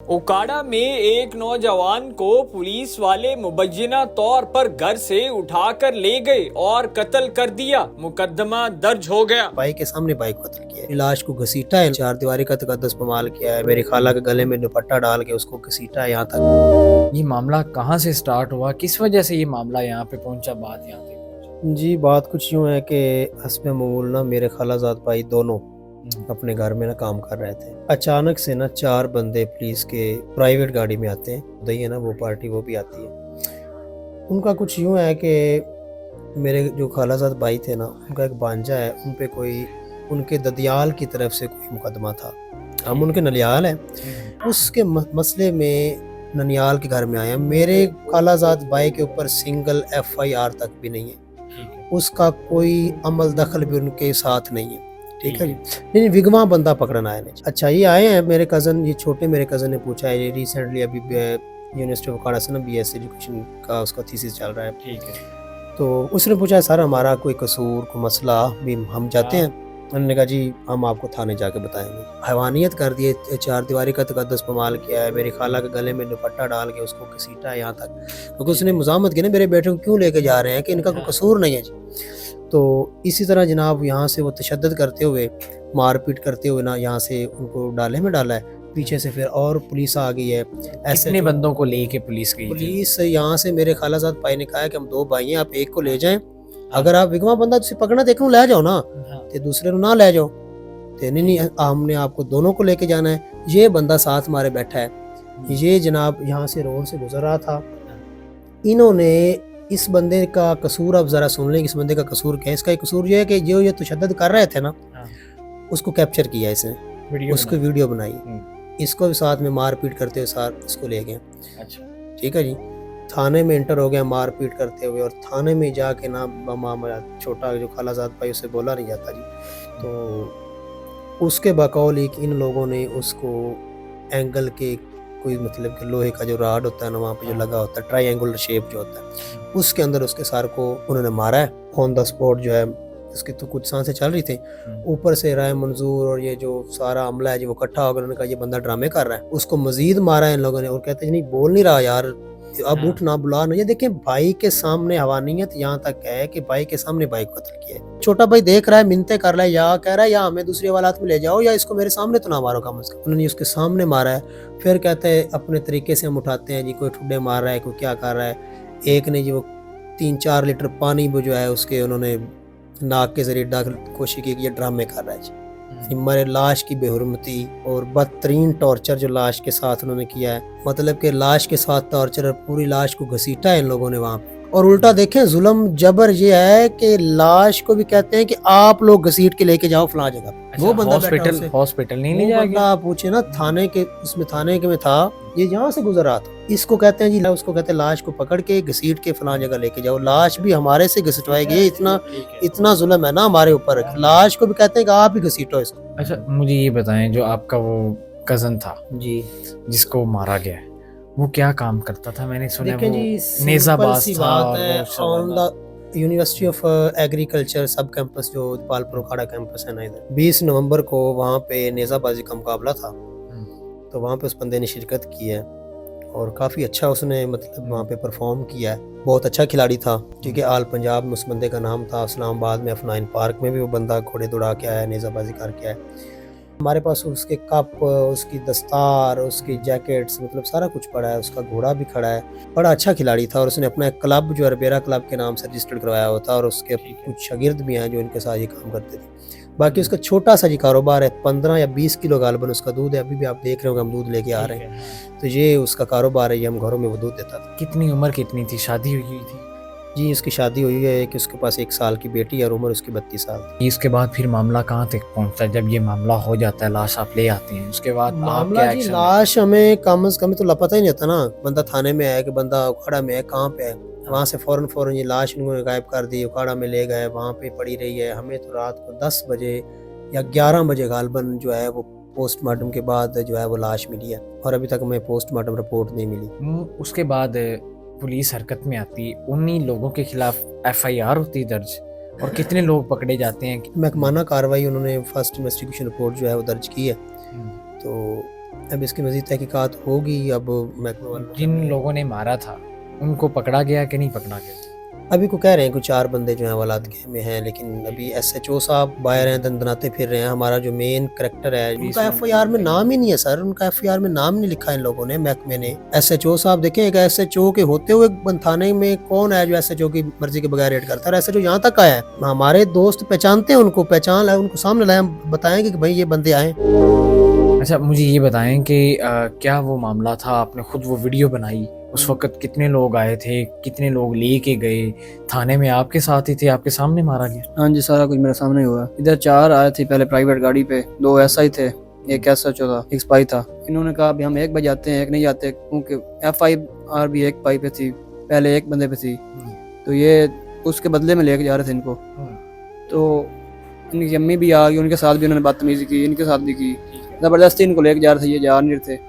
ओकाड़ा में एक नौजवान को पुलिस वाले मुबैना तौर पर घर से उठाकर ले गए और कत्ल कर दिया। मुकदमा दर्ज हो गया। बाइक के सामने बाइक को कत्ल किया है। लाश को घसीटा है, चार दीवारी का तकद्दुस पमाल किया है। मेरी खाला के गले में दुपट्टा डाल के उसको घसीटा है यहाँ तक। ये मामला कहाँ से स्टार्ट हुआ, किस वजह से ये मामला यहाँ पे पहुँचा, बात यहाँ पे पहुँचा? जी बात कुछ यूँ है कि हस्बे मामूल ना मेरे खालाजाद भाई दोनों अपने घर में ना काम कर रहे थे। अचानक से ना चार बंदे पुलिस के प्राइवेट गाड़ी में आते हैं। उदय है ना वो पार्टी, वो भी आती है। उनका कुछ यूँ है कि मेरे जो खालाजाद भाई थे ना, उनका एक भांजा है, उन पे कोई उनके ददियाल की तरफ से कोई मुकदमा था। हम उनके ननियाल हैं, उसके मसले में ननियाल के घर में आए हैं। मेरे खालाजाद भाई के ऊपर सिंगल FIR तक भी नहीं है, उसका कोई अमल दखल भी उनके साथ नहीं है। ठीक है जी, नहीं विगवा बंदा पकड़ना है। अच्छा ये आए हैं मेरे कज़न, ये छोटे मेरे कज़न ने पूछा है, ये रिसेंटली अभी यूनिवर्सिटी ऑफ ओकाड़ा से ना BS एजुकेशन का उसका थीसिस चल रहा है। ठीक है। तो उसने पूछा सर हमारा कोई कसूर कोई मसला भी हम जाते हैं। उन्होंने कहा जी हम आपको थाने जाके बताएंगे। हैवानियत कर दिए, चार दीवारी का तकद्दुस पमाल किया है। मेरी खाला के गले में दुपट्टा डाल के उसको घसीटा है यहाँ तक, क्योंकि उसने मुजामत की ना मेरे बेटे को क्यों लेके जा रहे हैं कि इनका कोई कसूर नहीं है जी। तो इसी तरह जनाब यहाँ से वो तशद्दुद करते हुए, मारपीट करते हुए ना यहाँ से उनको डाले में डाला है। पीछे से फिर और पुलिस आ गई है। ऐसे कितने बंदों को लेके पुलिस गई थी? पुलिस यहाँ से मेरे खालाजाद भाई ने कहा है कि हम दो भाई हैं, आप एक को ले जाएं, अगर आप विगवा बंदा तुम पकड़ना देखो ले जाओ ना, ते दूसरे को ना ले जाओ। ते नहीं हमने आपको दोनों को लेके जाना है। ये बंदा साथ हमारे बैठा है। ये जनाब यहाँ से रोड से गुजर रहा था। इन्होंने इस बंदे का कसूर, अब जरा सुन लें इस बंदे का कसूर क्या है। इसका कसूर ये है कि जो ये तशद्दुद कर रहे थे ना, उसको कैप्चर किया इसने, उसको वीडियो बनाई, इसको भी साथ में मारपीट करते हुए साथ इसको ले गए। अच्छा ठीक है जी, थाने में इंटर हो गया मारपीट करते हुए, और थाने में जाके ना मामला छोटा जो खालाजाद भाई उसे बोला नहीं जाता जी। तो उसके बकौल एक इन लोगों ने उसको एंगल के कोई मतलब कि लोहे का जो राड होता है ना वहाँ पे जो लगा होता है, ट्रायंगुलर शेप जो होता है, उसके अंदर उसके सर को उन्होंने मारा है ऑन द स्पॉट। जो है उसकी तो कुछ सांसें चल रही थी, ऊपर से राय मंजूर और ये जो सारा अमला है जो वो इकट्ठा होकर उन्होंने कहा ये बंदा ड्रामे कर रहा है, उसको मजीद मारा है इन लोगों ने। और कहते हैं नहीं बोल नहीं रहा यार, अब उठ ना बुला ना। ये देखें भाई के सामने हवानियत यहाँ तक है कि भाई के सामने भाई को कत्ल किया है। छोटा भाई देख रहा है, मिन्नतें कर रहा है, या कह रहा है या हमें दूसरी वालात में ले जाओ या इसको मेरे सामने तो ना मारो कम से कम। उन्होंने उसके सामने मारा है। फिर कहते हैं अपने तरीके से हम उठाते हैं जी, कोई ठुड्डे मार रहा है, कोई क्या कर रहा है। एक ने जी वो 3-4 लीटर पानी वो जो है उसके उन्होंने नाक के जरिए दाखिल कोशिश की कि ये ड्रामे कर रहा है जी। हमारे लाश की बेहुरमती और बदतरीन टॉर्चर जो लाश के साथ उन्होंने किया है, मतलब कि लाश के साथ टॉर्चर और पूरी लाश को घसीटा है इन लोगों ने वहाँ पे। और उल्टा देखें जुल्म जबर ये है कि लाश को भी कहते हैं कि आप लोग घसीट के लेके जाओ फलां जगह। अच्छा, वो बंदा हॉस्पिटल नहीं ले जाया गया? आप पूछे ना थाने के, उसमें थाने के में था, ये यहाँ से गुजर रहा था। इसको कहते हैं जी, उसको कहते हैं लाश को पकड़ के घसीट के फलां जगह लेके जाओ। लाश भी हमारे से घसीटवाई गई। इतना जुल्म है ना हमारे ऊपर, लाश को भी कहते हैं कि आप ही घसीटो इसको। अच्छा मुझे ये बताएं, जो आपका वो कजन था जी जिसको मारा गया है, वो क्या काम करता था? मैंने सुना देखें वो जी नेज़ाबाज था बात है। और on the university of agriculture सब कैंपस जो पालपुर ओकाड़ा कैंपस है ना, इधर 20 नवंबर को वहाँ पे नेज़ाबाजी का मुकाबला था। तो वहाँ पे उस बंदे ने शिरकत की है और काफ़ी अच्छा उसने मतलब वहाँ पे परफॉर्म किया है। बहुत अच्छा खिलाड़ी था, क्योंकि आल पंजाब में उस बंदे का नाम था। इस्लामाबाद में F9 पार्क में भी वो बंदा घोड़े दौड़ा के आया, नेज़ाबाजी करके आया। हमारे पास उसके कप, उसकी दस्तार, उसकी जैकेट्स, मतलब सारा कुछ पड़ा है। उसका घोड़ा भी खड़ा है। बड़ा अच्छा खिलाड़ी था। और उसने अपना एक क्लब जो अरबेरा क्लब के नाम से रजिस्टर्ड करवाया होता, और उसके कुछ शागिर्द भी हैं जो इनके साथ ये काम करते थे। बाकी उसका छोटा सा जी कारोबार है, 15 या 20 किलो गालबन उसका दूध है। अभी भी आप देख रहे हो हम दूध लेके आ रहे हैं। तो ये उसका कारोबार है, ये हम घरों में वो दूध देता था। कितनी उम्र कितनी थी, शादी हुई थी? जी उसकी शादी हुई है कि उसके पास 1 साल की बेटी है और उम्र उसकी 32 साल थी। इसके बाद फिर मामला कहाँ तक पहुँचता है? जब ये मामला हो जाता है, लाश आप ले आते हैं, उसके बाद मामला जी लाश हमें कम से कम तो पता ही नहीं होता ना। बंदा थाने में है कि बंदा उखाड़ा में है, कहाँ पे है। वहाँ से फौरन ये लाश उन्होंने गायब कर दी, उखाड़ा में ले गए, वहाँ पे पड़ी रही है। हमें तो रात को 10 बजे या 11 बजे गालबन जो है वो पोस्टमार्टम के बाद जो है वो लाश मिली है, और अभी तक हमें पोस्टमार्टम रिपोर्ट नहीं मिली। उसके बाद पुलिस हरकत में आती, उन्हीं लोगों के खिलाफ FIR होती दर्ज, और कितने लोग पकड़े जाते हैं? महकमाना कार्रवाई उन्होंने फर्स्ट इन्वेस्टिगेशन रिपोर्ट जो है वो दर्ज की है। तो अब इसकी मज़ीद तहकीकात होगी। अब महकमे वालों जिन लोगों ने मारा था उनको पकड़ा गया कि नहीं पकड़ा गया? अभी को कह रहे हैं कुछ 4 बंदे जो हैं वलाद के में हैं, लेकिन अभी एसएचओ साहब बाहर हैं, दंदनाते फिर रहे हैं। हमारा जो मेन करैक्टर है उनका एफआईआर में नाम ही नहीं है सर, उनका एफआईआर में नाम नहीं लिखा इन लोगों ने, महकमे ने। एसएचओ साहब देखें, एक एसएचओ के होते हुए थाने में कौन है जो एसएचओ की मर्जी के बगैर रेड करता है? और एसएचओ यहाँ तक आया है, हमारे दोस्त पहचानते हैं उनको, पहचान लाए, उनको सामने लाए, हम बताएंगे कि भाई ये बंदे आए। अच्छा, मुझे ये बताएं कि क्या वो मामला था, आपने खुद वो वीडियो बनाई, उस वक्त कितने लोग आए थे, कितने लोग लेके गए थाने में? आपके साथ ही थे, आपके सामने मारा गया? हाँ जी, सारा कुछ मेरे सामने हुआ। इधर 4 आए थे पहले प्राइवेट गाड़ी पे, 2 एसआई थे, एक एसएचओ था, एक स्पाई था। इन्होंने कहा अभी हम 1 बजे आते हैं, 1 नहीं जाते, क्योंकि एफआईआर भी 1 पाई पे थी, पहले 1 बंदे पे थी, तो ये उसके बदले में लेके जा रहे थे इनको। तो इनकी अम्मी भी आ गई, उनके साथ भी उन्होंने बदतमीजी की, इनके साथ भी की, जबरदस्ती इनको लेके जा रहे थे, ये जा नहीं रहे थे।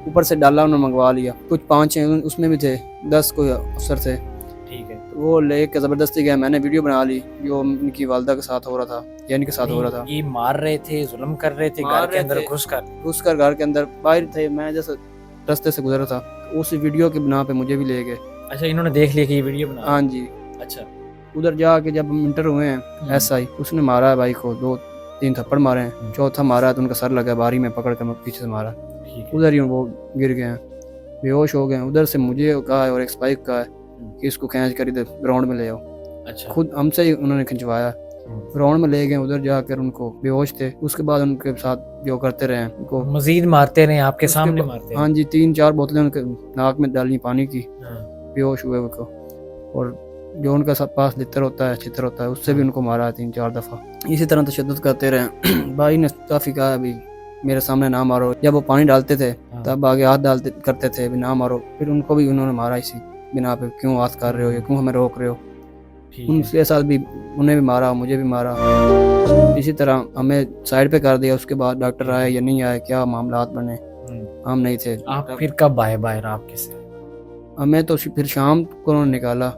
ऊपर से डाला उन्होंने मंगवा लिया, कुछ 5-6 उसमें भी थे, 10 कोई अफसर थे। ठीक है। तो वो लेके जबरदस्ती गया, मैंने वीडियो बना ली जो इनकी वालदा के साथ हो रहा था या इनके साथ हो रहा था। ये मार रहे थे, जुल्म कर रहे थे, घर के अंदर घुसकर घर के अंदर, बाहर थे, मैं जैसे रास्ते से गुजरा था, उस वीडियो की बिना पे मुझे भी ले गए। अच्छा, इन्होंने देख लिया कि ये वीडियो बना? हाँ जी। अच्छा, उधर जाके जब हम इंटर हुए हैं, एसआई उसने मारा है भाई को, 2-3 थप्पड़ मारे हैं, चौथा मारा है तो उनका सर लगा, बारी में पकड़ कर पीछे से मारा, उधर ही वो गिर गए हैं, बेहोश हो गए हैं। उधर से मुझे कहा है और एक स्पाइक कहा है कि इसको खींच कर इधर ग्राउंड में ले आओ। अच्छा, खुद हमसे ही उन्होंने खिंचवाया, ग्राउंड में ले गए, उधर जाकर उनको बेहोश थे, उसके बाद उनके साथ जो करते रहे उनको मजीद मारते रहे, आपके सामने मारते? हाँ जी, 3-4 बोतलें उनके नाक में डाली पानी की, बेहोश हुए उनको। और जो उनका सब पास लितर होता है, चित्र होता है, उससे भी उनको मारा है 3-4 दफ़ा। इसी तरह तशद्दुद करते रहे। भाई ने काफ़ी कहा अभी मेरे सामने ना मारो, जब वो पानी डालते थे तब आगे हाथ डालते करते थे, भी ना मारो, फिर उनको भी उन्होंने मारा इसी बिना पे, क्यों हाथ कर रहे हो, या क्यों हमें रोक रहे हो। उनके साथ भी उन्हें भी मारा, मुझे भी मारा, इसी तरह हमें साइड पे कर दिया। उसके बाद डॉक्टर आए या नहीं आए, क्या मामलात बने, हम नहीं थे। आप फिर कब आए बाहर? आपके से हमें तो फिर शाम को उन्होंने निकाला,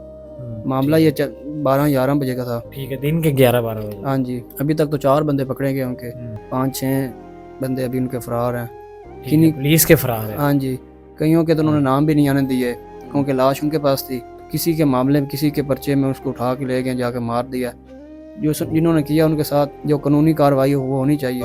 मामला ये 12-11 बजे का था। ठीक है, दिन के 11-12 बजे। हाँ जी, अभी तक तो 4 बंदे पकड़े गए, उनके 5-6 बंदे अभी उनके फरार हैं, किन्हीं पुलिस के फरार है। हाँ जी, कईयों के तो उन्होंने नाम भी नहीं आने दिए, क्योंकि लाश उनके पास थी। किसी के मामले में, किसी के पर्चे में उसको उठा के ले गए, जाके मार दिया। जो जिन्होंने किया उनके साथ जो कानूनी कार्रवाई हो वो होनी चाहिए।